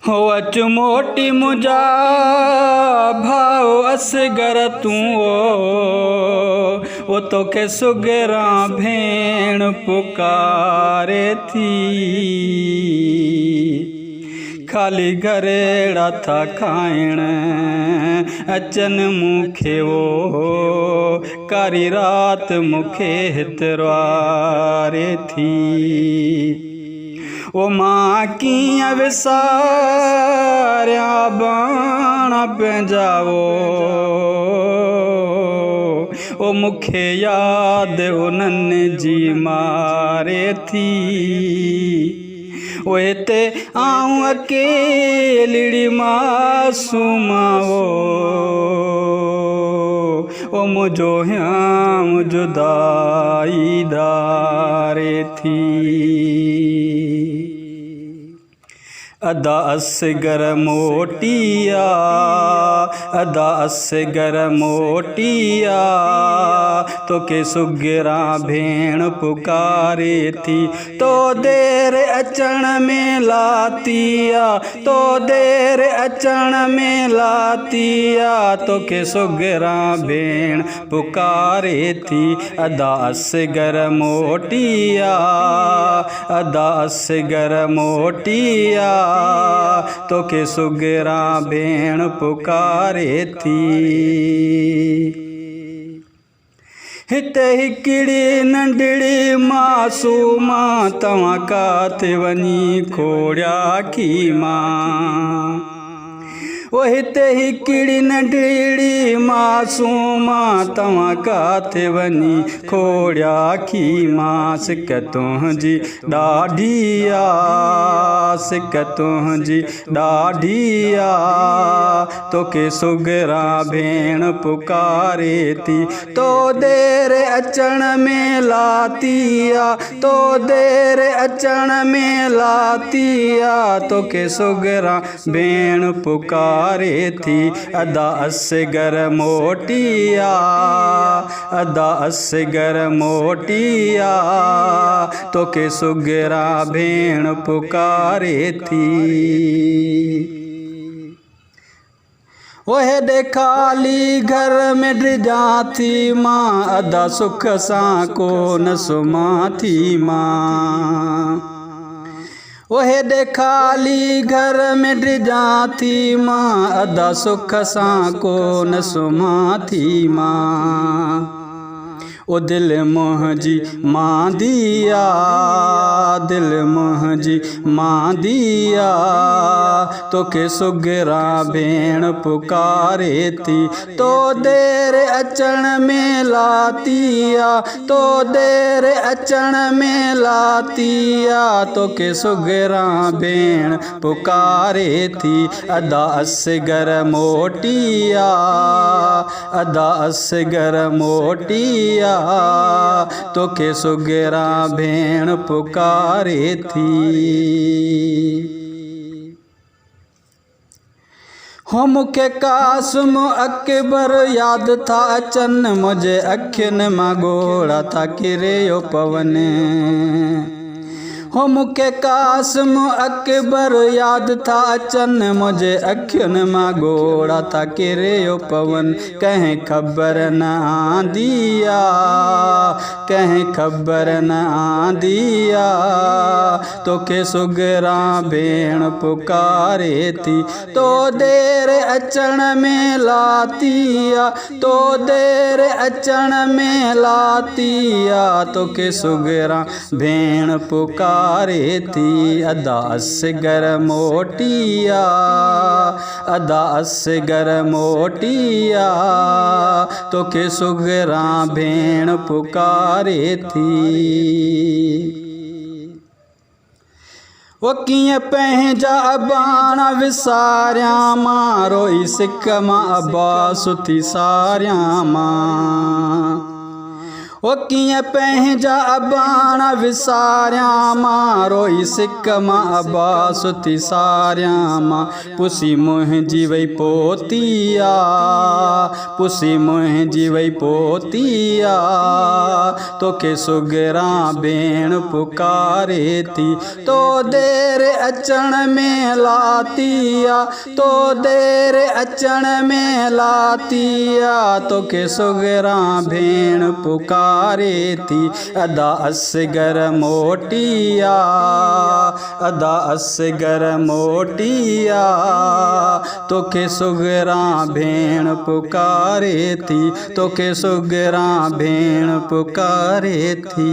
हो अच मोटी मुझा भाव असगर तूं ओ तो के सुगरा भेण पुकारे थी। खाली घरेड़ा था खाइण अचन मूंखे वो कारी रात मूंखे हितवारे थी। ओ मां कीअं विसारिया बाण पंहिंजाओ ओ मूंखे यादि उन्हनि जी मारे थी। ओ हिते आऊं अकेली मासूम ओ मुझो ह्याम जुदाई दारे थी। अदा असगर मोटिया अदा असगर मोटिया तो के सुगरा भेण पुकारे थी। तो देर अचण में लातिया तो देर अचण में लातिया तो के सुगरा भेण पुकारे थी। अदा असगर मोटिया अदा असगर मोटिया तो के सुगरा भेण पुकारे थी। हिते हिकिड़ी नंढड़ी मासूमा तव्हां काथे वञी खोड़िया की मां। ओ हिते हिकिड़ी नंढड़ी मासूमा तव्हां काथे वञी खोड़िया की मां। सिक तुंहिंजी ॾाढी आ सिक तुंहिंजी ॾाढी आ तोखे सुगरा भेण पुकारे थी। तो देर अचण में लातिया तो देर अचण में लातिया तोखे सुगरा भेण पुकारे थी। अदा असगर मोटिया अदा असगर मोटिया तोखे सुगरा भेण पुकारे थी। ओहे दे खाली घर में ड्रिजा थी मां अदा सुख सां को न सुमा थी मां। ओहे दे खाली घर में ड्रिजा थी मां अदा सुख सां को न सुमा थी मां। ओ दिल मुंहिंजी मां दिया दिल मुंहिंजी मां दिया तोखे सुगरा भेण पुकारे थी। तो देर अचण में लातिया तो देर अचण में लातिया तोखे सुगरा भेण पुकारे थी। अदा असगर मोटिया अदा असगर मोटिया तोखे सुगरा भेण पुकारे थी। हो मूंखे कासिम अकबर यादि था अचनि मुंहिंजे अखियुनि मां ॻोढ़ा था किरियो पवनि। हो मूंखे कासिम अकबर यादि था अचनि मुंहिंजे अखियुनि मां ॻोढ़ा था किरियो पवनि। कंहिं ख़बर न आंदी आहे कंहिं ख़बर न आंदी आहे तोखे सुगरा भेण पुकारे थी। तो देर अचण में लातिया तो देर अचण में लातिया तोखे सुगरा भेण पुकारे थी। अदा असगर मोटिया अदा असगर मोटिया तोखे सुगरा भेण पुकारे थी। वो कीअं पंहिंजा बाण विसारिया मां रोई सिक मां अब्बास थी सारिया मां। ओ कीअं पंहिंजा अबाणा विसारियां मां, रोई सिक मां अब्बास थी सारियां मां। पुसी मुंहिंजी वई पोती आ, पुसी मुंहिंजी वई पोती आ, तोखे सुगरां भेण पुकारे थी। तो देर अचण में लाती आ, तो देर अचण में लाती आ, तोखे सुगरां भेण पुकारे थी। अदा असगर मोटी आ, अदा असगर मोटी आ, तोखे सुगरां भेण पुकारे थी, तोखे सुगरां भेण पुकारे थी।